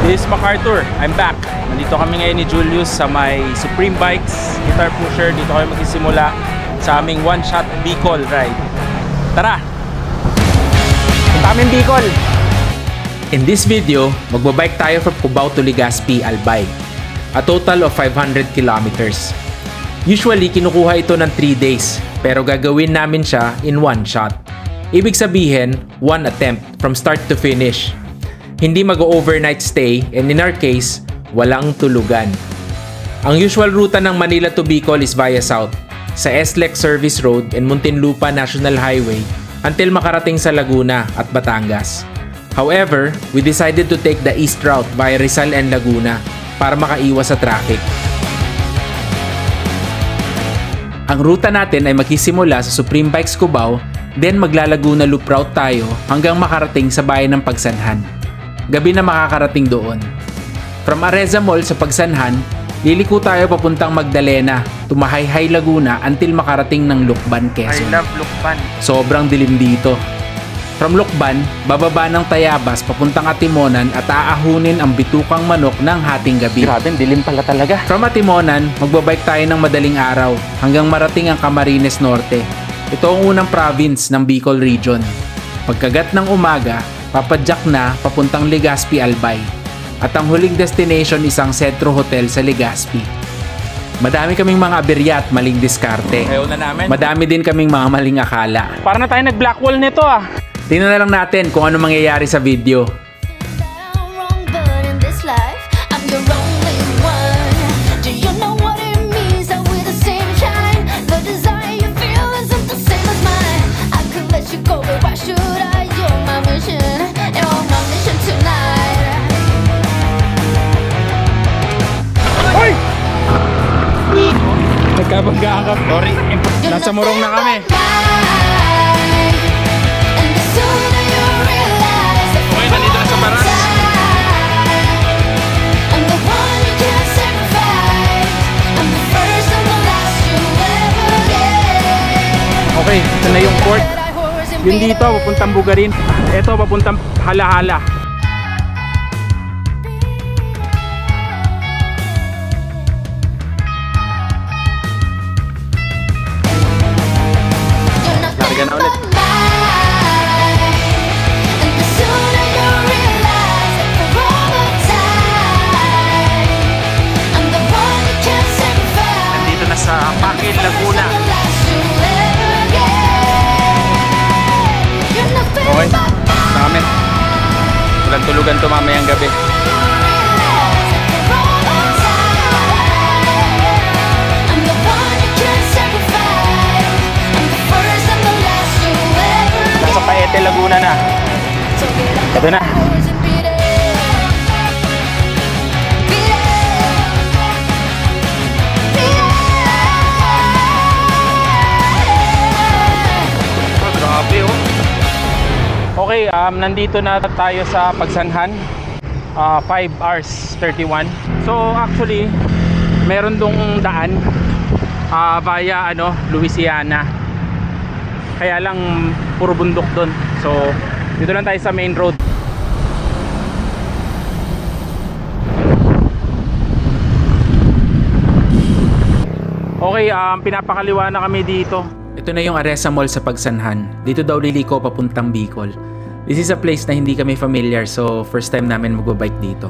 This is MacArthur. I'm back. Nandito kami ngayon ni Julius sa may Supreme Bikes Guitar Pusher. Dito kami magsisimula sa aming one-shot Bicol ride. Tara! Punta kami Bicol! In this video, magbabike tayo from Cubao to Legazpi, Albay. A total of 500 kilometers. Usually, kinukuha ito ng 3 days, pero gagawin namin siya in one shot. Ibig sabihin, one attempt from start to finish. Hindi mag-overnight stay, and in our case, walang tulugan. Ang usual ruta ng Manila to Bicol is via south, sa SLEX Service Road and Muntinlupa National Highway until makarating sa Laguna at Batangas. However, we decided to take the east route via Rizal and Laguna para makaiwas sa traffic. Ang ruta natin ay magsisimula sa Supreme Bikes Cubao, then maglalaguna loop route tayo hanggang makarating sa bayan ng Pagsanhan. Gabi na makakarating doon. From Areza Mall sa Pagsanhan, liliko tayo papuntang Magdalena, Tumahayhay Laguna until makarating ng Lucban, Quezon. I love Lucban. Sobrang dilim dito. From Lucban, bababa ng Tayabas papuntang Atimonan at aahunin ang bitukang manok ng hating gabi. Grabe, dilim pala talaga. From Atimonan, magbabike tayo ng madaling araw hanggang marating ang Camarines Norte. Ito ang unang province ng Bicol Region. Pagkagat ng umaga, papadyak na papuntang Legazpi, Albay. At ang huling destination isang Centro Hotel sa Legazpi. Madami kaming mga aberya at maling diskarte. Ayaw na namin. Madami din kaming mga maling akala. Para na tayo nag-blackwall nito ah. Tingnan na lang natin kung ano mangyayari sa video. Nagkabanggaan ka. Sorry, nasa Morong na kami. Okay, nandito na sa Paras. Okay, ito na yung port. Yun dito, papuntang Bugarin. Ito, papuntang Halahala. Larga na ulit. Nandito na sa Pakil, Laguna. Okay, sa kami. Walang tulugan to mamayang gabi. Nasa Paete, Laguna na. Ito na. Oh, grabe oh. Okay, nandito na tayo sa Pagsanhan. 5 hours 31. So actually, meron dong daan via Louisiana. Kaya lang puro bundok doon. So dito lang tayo sa main road. Okay, pinapakaliwa na kami dito. Ito na yung Areza Mall sa Pagsanhan. Dito daw liliko papuntang Bicol. This is a place na hindi kami familiar, so first time namin magbabike dito.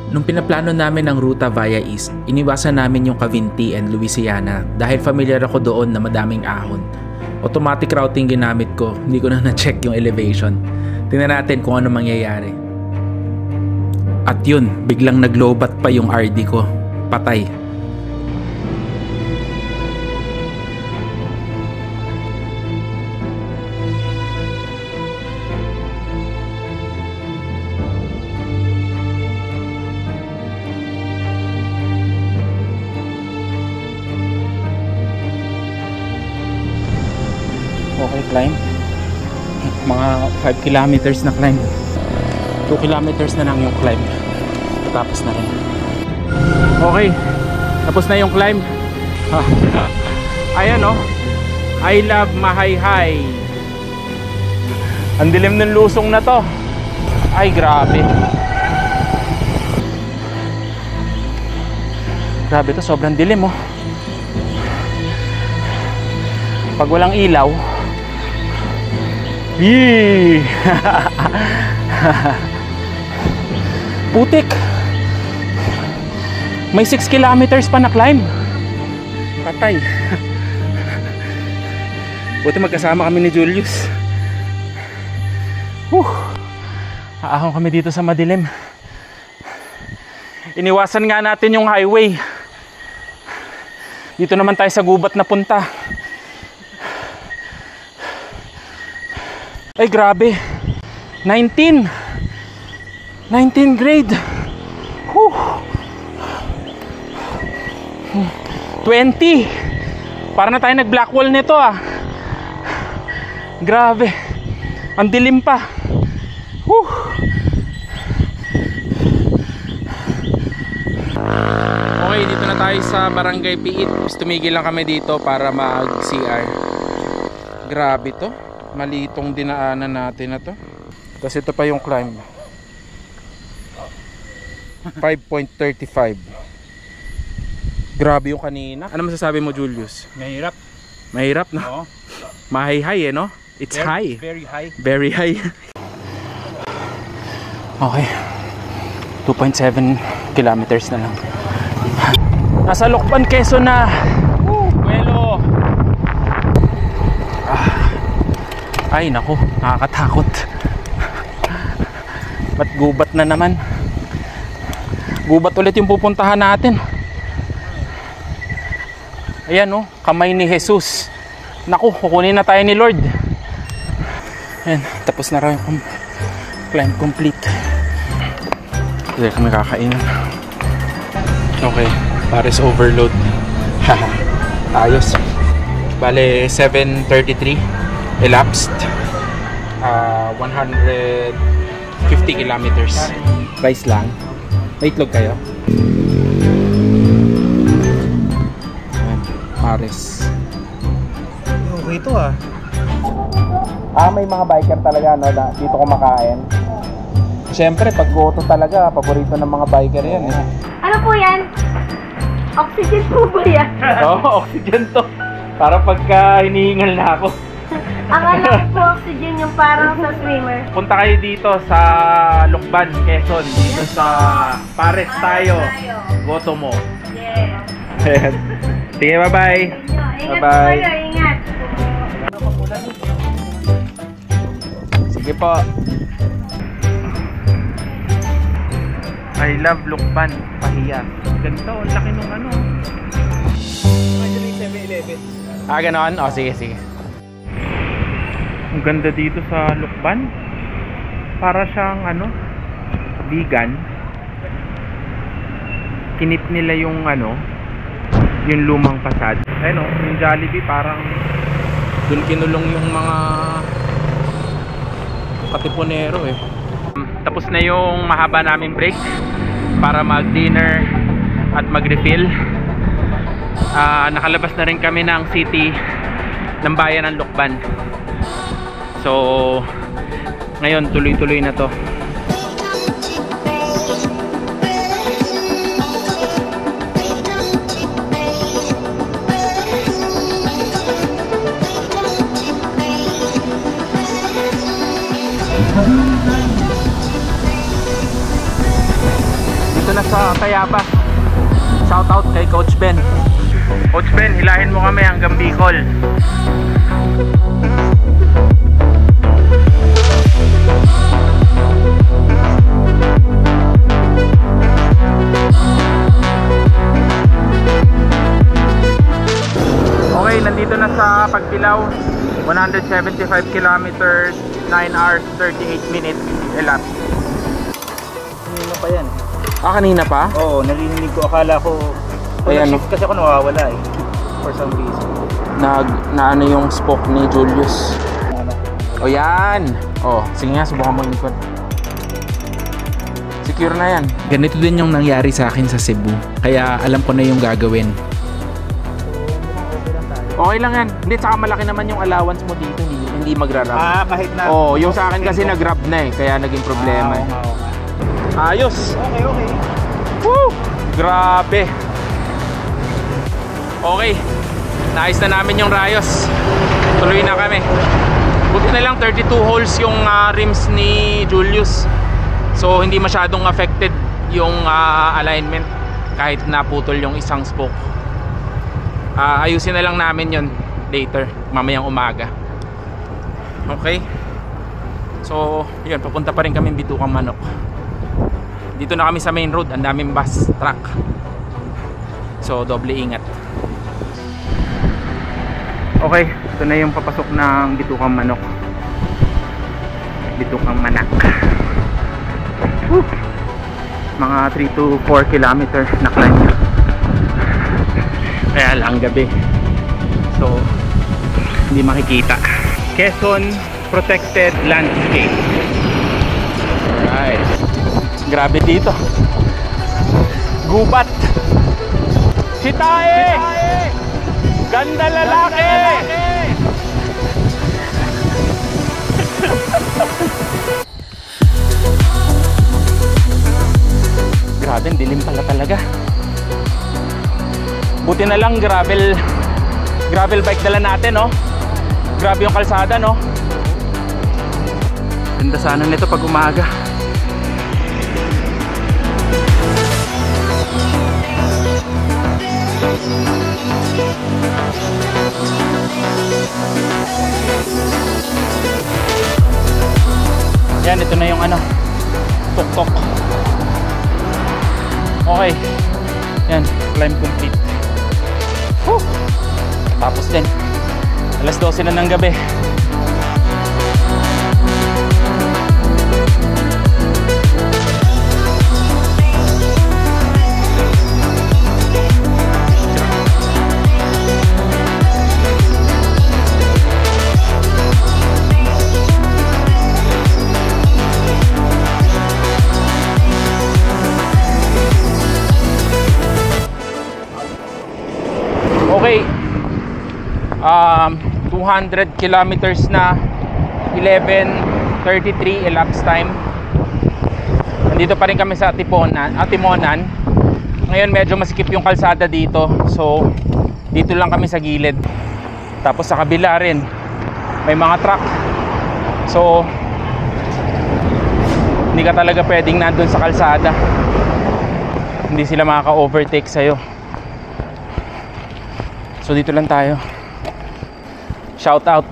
Nung pinaplano namin ang ruta via east, iniwasan namin yung Cavinti and Louisiana dahil familiar ako doon na madaming ahon. Automatic routing ginamit ko, hindi ko na na-check yung elevation. Tingnan natin kung ano mangyayari. At yun, biglang naglobat pa yung RD ko. Patay. Okay, climb. Mga 5 kilometers na climb. 2 kilometers na lang yung climb. Tapos na rin. Okay, tapos na yung climb. Ayan oh, I love Mahayhay. Ang dilim ng lusong na to. Ay grabe. Grabe to, sobrang dilim oh. Pag walang ilaw, yee! Putik. May 6 kilometers pa na climb. Patay. Buti magkasama kami ni Julius. Aahon kami dito sa madilim. Iniwasan nga natin yung highway. Dito naman tayo sa gubat na punta. Ay grabe. 19 grade. 20. Para na tayo nag black wall nito ah. Grabe. Ang dilim pa. Okay, dito na tayo sa Barangay Piit. Tumigil lang kami dito para mag-CR. Grabe to. Malitong dinaanan natin na to. Tapos ito pa yung climb. 5.35. Grabe yung kanina. Ano masasabi mo, Julius? Mahirap. Mahirap, no? Oo. Mahay-hay, eh, no? It's high. Very high. Very high. Okay. 2.7 kilometers na lang. Nasa Lokban, Quezon na. Buelo. Ay, naku. Nakakatakot. Ba't gubat na naman? Gubat ulit yung pupuntahan natin. Ayan oh, kamay ni Jesus. Naku, kukunin na tayo ni Lord. Ayan, tapos na raw yung climb complete. Hindi kami kakainan. Okay, Paris overload. Ayos. Bale, 7:33 elapsed. 150 kilometers. Rice lang. May itlog kayo? Ayan, Paris. Okay ito ah. May mga biker talaga na dito kumakain. Siyempre, pag goto talaga, paborito ng mga biker yan eh. Ano po yan? Oxygen po ba yan? Oo, oxygen to. Para pagka hinihingal na ako. Akala ko po oxygen yung parang sa swimmer. Punta kayo dito sa Lokban, Quezon. Dito sa Pares tayo. Goto mo. Yeah. Sige, bye-bye. Ingat po Bye-bye. kayo, ingat. Sige po. I love Lokban, Pahiya. Ganito, ang laki nung ano. Ganon? O, sige, sige. Ang ganda dito sa Lokban. Para siyang ano, vegan. Kinip nila yung ano, yung lumang pasad. Ayun o, yung Jollibee parang dun kinulong yung mga katipunero eh. Tapos na yung mahaba naming break para mag-dinner at mag-refill. Nakalabas na rin kami ng city ng bayan ng Lokban. So ngayon tuloy-tuloy na to. Dito na sa Tayabas. Shout out kay Coach Ben. Coach Ben, hilahin mo kami hanggang Bicol. Okay, nandito na sa Pagbilao. 175 kilometers, 9 hours, 38 minutes elapsed. Kanina pa yan. Kanina pa? Oo, narinig ko. Akala ko Ayan, shift kasi ako nawawala eh. For some reason. Na ano yung spoke ni Julius. Ano? O yan. O, sige nga, subukan mo ikot. Secure na yan. Ganito din yung nangyari sa akin sa Cebu. Kaya alam ko na yung gagawin. Okay lang yan. Hindi, saka malaki naman yung allowance mo dito. Hindi magra-rub. Kahit na. Oh, yung sa akin kasi nag-rub na eh. Kaya naging problema eh. Ayos. Okay. Woo! Grabe. Okay, naayos na namin yung rayos. Tuloy na kami. Buti na lang 32 holes yung rims ni Julius. So hindi masyadong affected yung alignment kahit naputol yung isang spoke. Ayusin na lang namin yon later, mamayang umaga. Okay. So yun, papunta pa rin kami Bitukang Manok. Dito na kami sa main road, ang daming bus, truck. So doble ingat. Okay, ito na yung papasok ng Bitukang Manok. Bitukang Manak. Woo! Mga 3 to 4 kilometer na climb. Kaya lang gabi, so hindi makikita. Quezon Protected Landscape. Alright. Grabe dito. Gubat. Si Tae! Ganda lalaki! Grabe, dilim pala talaga. Buti na lang gravel bike dala natin, no? Grabe yung kalsada, no? Ganda sana nito pag umaga. Yan, ito na yung tuk-tuk. Okay. Yan, climb complete. Woo! Tapos din, alas 12 na ng gabi. Okay, 200 kilometers na, 11:33 elapsed time. Nandito pa rin kami sa Timonan. Ngayon medyo masikip yung kalsada dito, so dito lang kami sa gilid. Tapos sa kabila rin may mga truck, so hindi ka talaga pwedeng nandun sa kalsada, hindi sila makaka-overtake sa'yo. So dito lang tayo. Shout out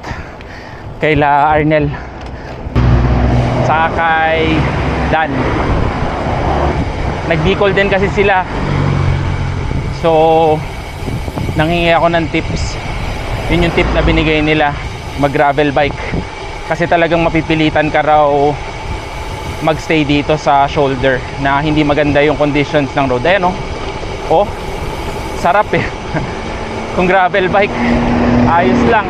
kay La Arnel sa kay Dan. Nag-Bicol din kasi sila, so nanghingi ako ng tips. Yun yung tip na binigay nila, mag gravel bike, kasi talagang mapipilitan ka raw magstay dito sa shoulder na hindi maganda yung conditions ng road. Ayan, oh, sarap eh. Kung gravel bike, ayos lang.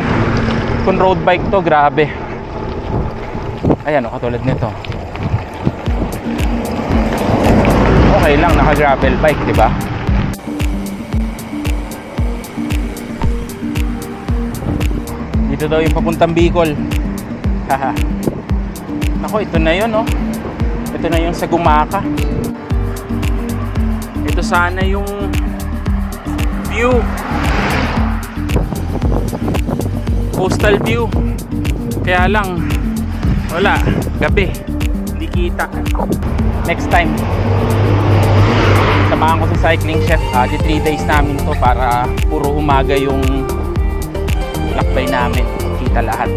Kung road bike to, grabe. Ayan, katulad nito. Okay lang, naka gravel bike, di ba? Dito daw yung papuntang Bicol. Haha. Nako, ito na yun, Ito na yung sa Gumaka. Ito sana yung view. Coastal view. Kaya lang wala, gabi, hindi kita. Next time samahan ko sa cycling chef. Di 3 days namin to para puro umaga yung lakbay namin, kita lahat.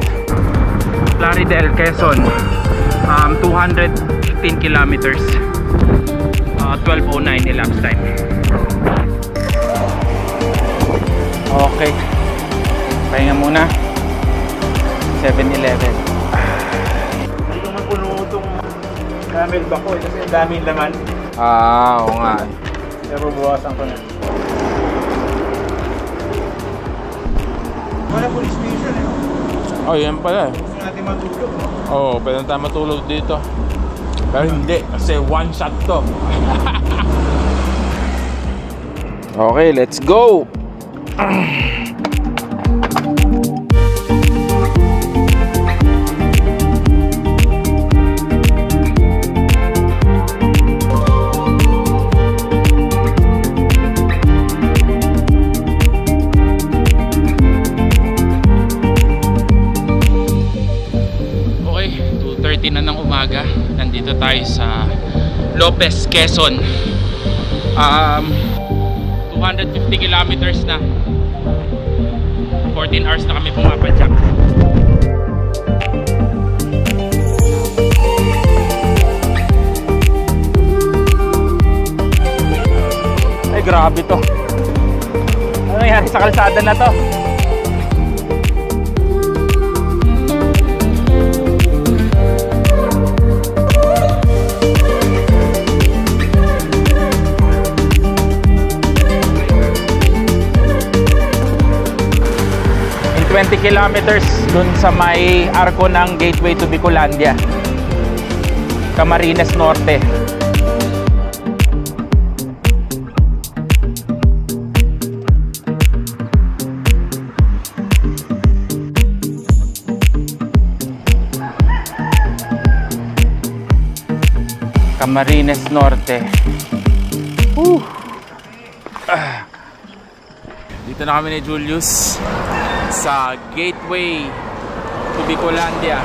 Plaridel, Quezon, 215 kilometers, 12:09 elapsed time. Okay, pahinga muna. 7-Eleven. Hindi ko man puno itong camel bako kasi ang daming laman. Oo nga. Pero buwasan ko na. Wala police station Oh, yan pala. Gusto natin matulog. Oo, pwede tayo matulog dito. Pero hindi, kasi one shot to. Okay, let's go! Lopez, Quezon. 250 kilometers na. 14 hours na kami pumapadyak. Ay, grabe to. Ano nangyari sa kalsada na to? In 20 kilometers dun sa may arko ng gateway to Bicolandia, Camarines Norte. Camarines Norte. Dito na kami ni Julius sa gateway to Bicolandia,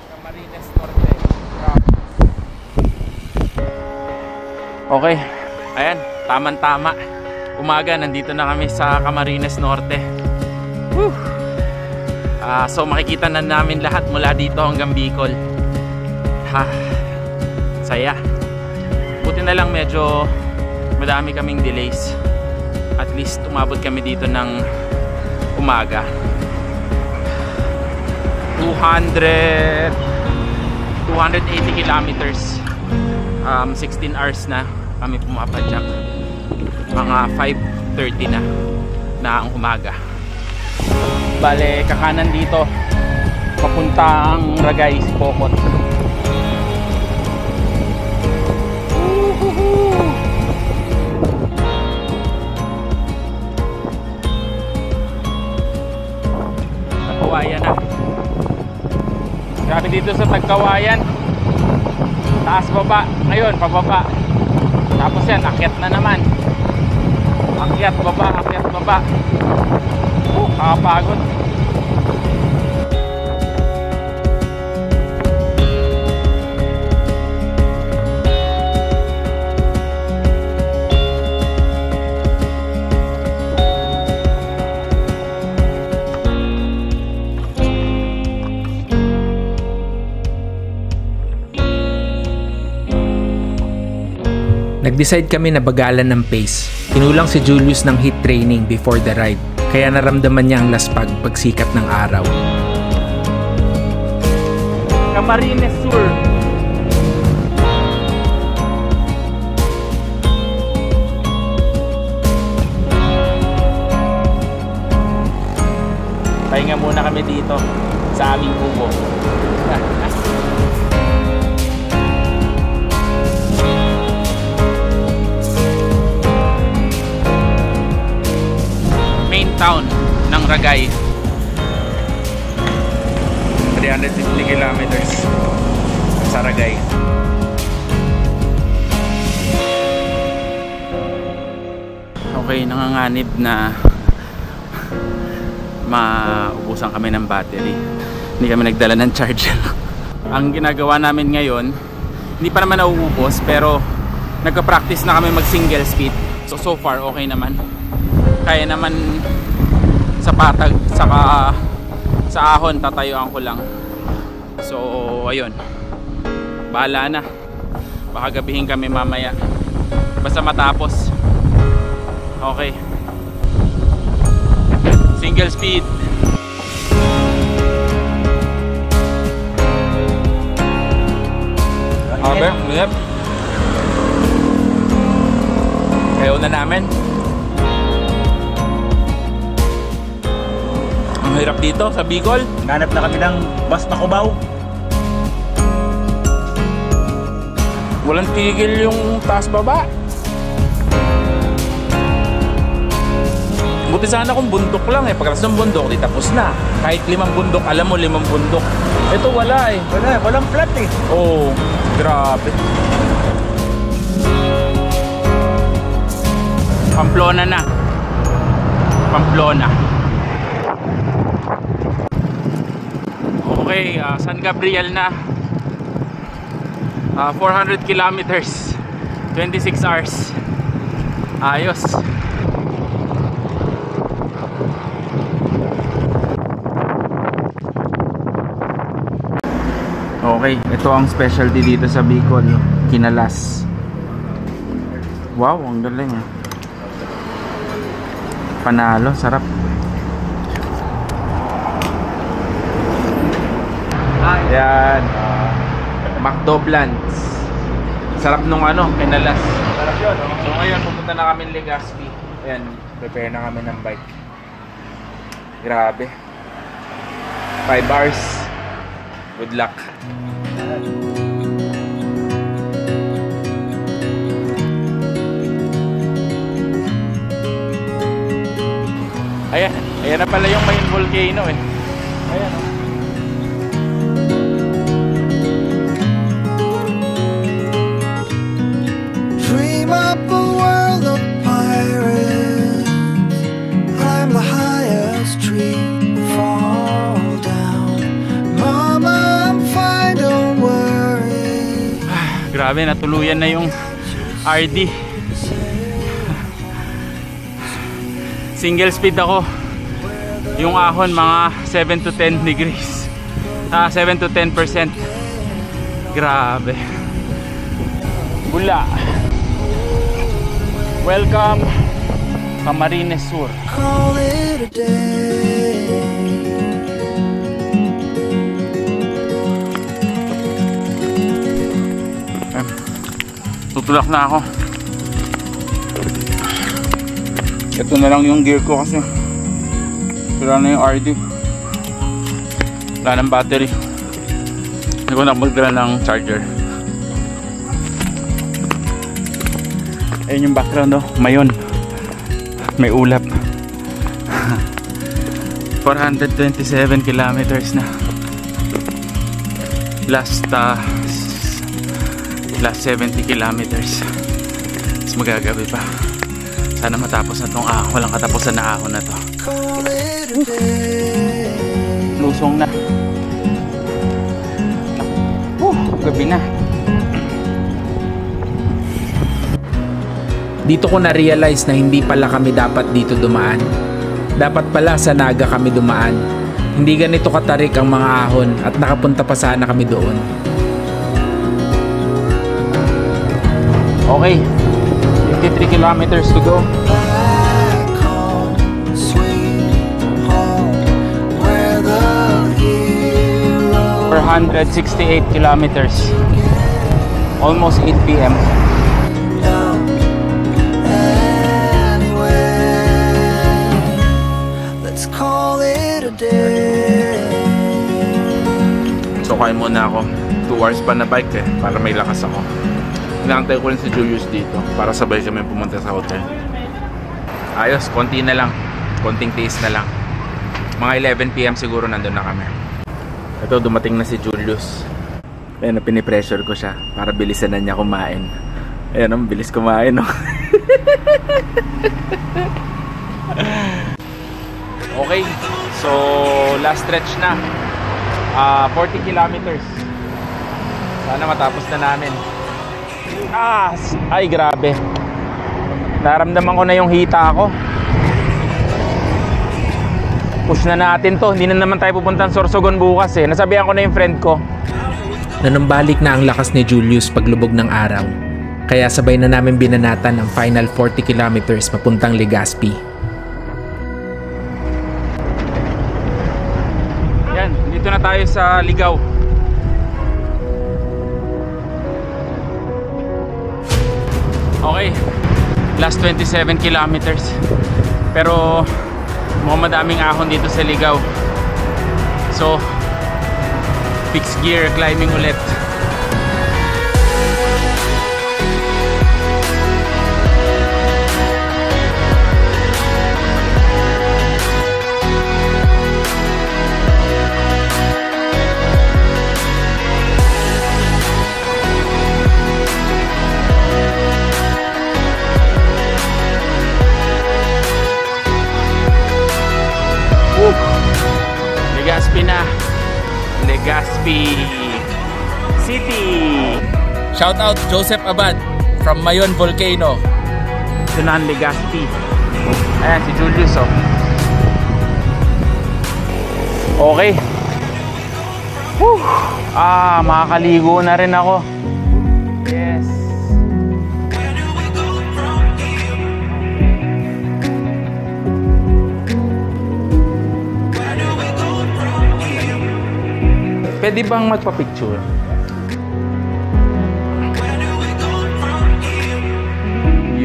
Camarines Norte. Okay, ayan, tamang-tama. Umaga, nandito na kami sa Camarines Norte. So makikita na namin lahat mula dito hanggang Bicol. Saya. Buti na lang medyo madami kaming delays. At least umabot kami dito ng umaga. 280 kilometers. 16 hours na kami pumapadyak. Mga 5:30 na ang umaga. Bale, kakanan dito papuntang Ragay, Pokot. Tagkawayan na. Grabe dito sa Tagkawayan. Taas baba. Ngayon, pababa. Tapos yan, akyat na naman. Akyat baba, akyat baba. Kakapagod. Nag-decide kami na bagalan ng pace. Kinulang si Julius ng heat training before the ride, kaya naramdaman niya ang laspag pagsikat ng araw. Camarines Sur. Pahinga muna kami dito sa aming kubo. Main town ng Ragay. 350 kilometers sa Ragay. Okay, nanganganib na maubusan kami ng battery. Hindi kami nagdala ng charger. Ang ginagawa namin ngayon, hindi pa naman nauubos, pero nagka-practice na kami mag single speed. So far okay naman. Kaya naman sa patag, saka sa ahon tatayuan ko lang. So ayun, bahala na, baka gabihin kami mamaya, basta matapos. Okay, single speed. Okay, yep. Ayaw na namin. Ang hirap dito sa Bicol. Ganap na kami ng bus pa Cubao. Walang tigil yung taas baba. Buti sana kung bundok lang eh. Pagkatas ng bundok, di tapos na. Kahit 5 bundok, alam mo 5 bundok. Ito wala eh. Walang flat eh. Oo, grabe. Pamplona na. Pamplona. Okay, San Gabriel na. 400 kilometers, 26 hours. Ayos. Okay, ito ang specialty dito sa Bicol, kinalas. Wow, ang galing ah. Panalo, sarap. Ayan, McDoblans. Sarap nung ano, kinalas. Sarap yun. So ngayon, pupunta na kami Legazpi. Ayan, prepare na kami ng bike. Grabe. 5 hours. Good luck. Ayan, ayan na pala yung main volcano eh. Ayan oh. Dream up a world of pirates, climb the highest tree, fall down. Mama, I'm fine, don't worry. Grabe, natuluyan na yung RD. Single speed ako. Yung ahon mga 7 to 10 degrees. 7 to 10%. Grabe. Bula. Welcome Camarines Sur. Call it a day. Tutulak na ako. Ito na lang yung gear ko kasi wala na yung RD. Wala ng battery. Hindi ko na magdala ng charger. Ayun yung background oh, mayon. May ulap. 427 kilometers na. Last 70 kilometers. Mas magagabi pa. Sana matapos na tong walang katapusan na ahon na to. Lusong na. Gabi na. Dito ko na-realize na hindi pala kami dapat dito dumaan. Dapat pala sa Naga kami dumaan. Hindi ganito katarik ang mga ahon at nakapunta pa sana kami doon. Okay. 53 kilometers to go. Back home, sweet home, where the heroes 468 kilometers. Almost 8 p.m. love anyway. Let's call it a day. So kaya muna ako. 2 hours pa na bike eh, para may lakas ako. Inaantay ko rin si Julius dito para sabay kami pumunta sa hotel. Ayos, konti na lang. Konting taste na lang. Mga 11 p.m. siguro nandun na kami. Ito, dumating na si Julius. Ayan, pinipressure ko siya para bilisan na niya kumain. Ayan, ang bilis kumain, no? Okay, so last stretch na. 40 kilometers. Sana matapos na namin. Ay grabe. Naramdaman ko na yung hita ko. Push na natin to. Hindi na naman tayo pupuntang Sorsogon bukas eh. Nasabihan ko na yung friend ko. Nanumbalik na ang lakas ni Julius paglubog ng araw. Kaya sabay na namin binanatan ang final 40 kilometers papuntang Legazpi. Yan, dito na tayo sa Ligaw. Okay, last 27 kilometers. Pero mukhang madaming ahon dito sa Ligaw. So, fixed gear climbing ulit. Legazpi na. Legazpi City. Shout out Joseph Abad from Mayon Volcano. Tunahan Legazpi. Ayan si Julius oh. Okay. Whew. Makakaligo na rin ako. Yes. Pwede bang magpa-picture?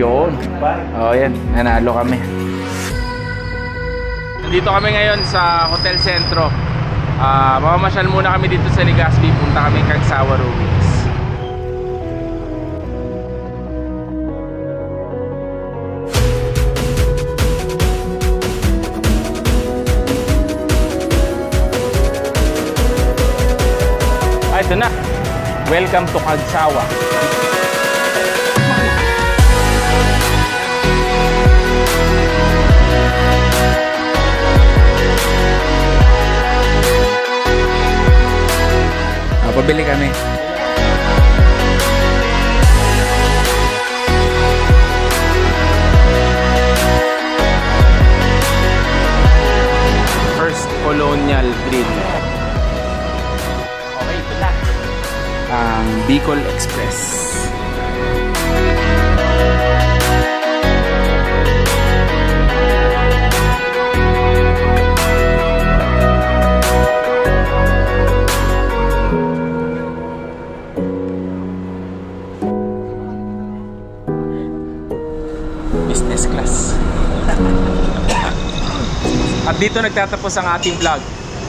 Yun. Oh, yan. Nanalo kami. Nandito kami ngayon sa Hotel Centro. Mamamasyal muna kami dito sa Legazpi. Punta kami Kagsawa Ruins. Ito na. Welcome to Kagsawa. Pabili kami. First Colonial Grill. Okay, ito na. Ang Bicol Express. Business class. At dito nagtatapos ang ating vlog.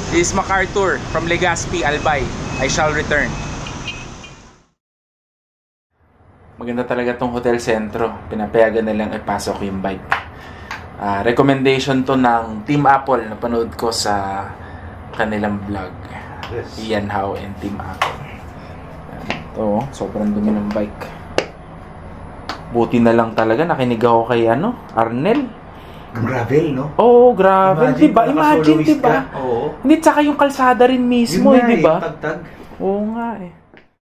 This is MacArthur from Legazpi, Albay. I shall return. Maganda talaga tong Hotel Centro. Pinapayagan nilang ipasok yung bike. Recommendation to ng Team Apple na panood ko sa kanilang vlog. Yes. Ian Howe and Team Apple. Ito, sobrang dumi ng bike. Buti na lang talaga nakinig ako kay Arnel. Gravel, no? Oo, gravel. Diba? Imagine, diba? Oo. Hindi, tsaka yung kalsada rin mismo, Yun nga diba? tagtag. Oo nga eh.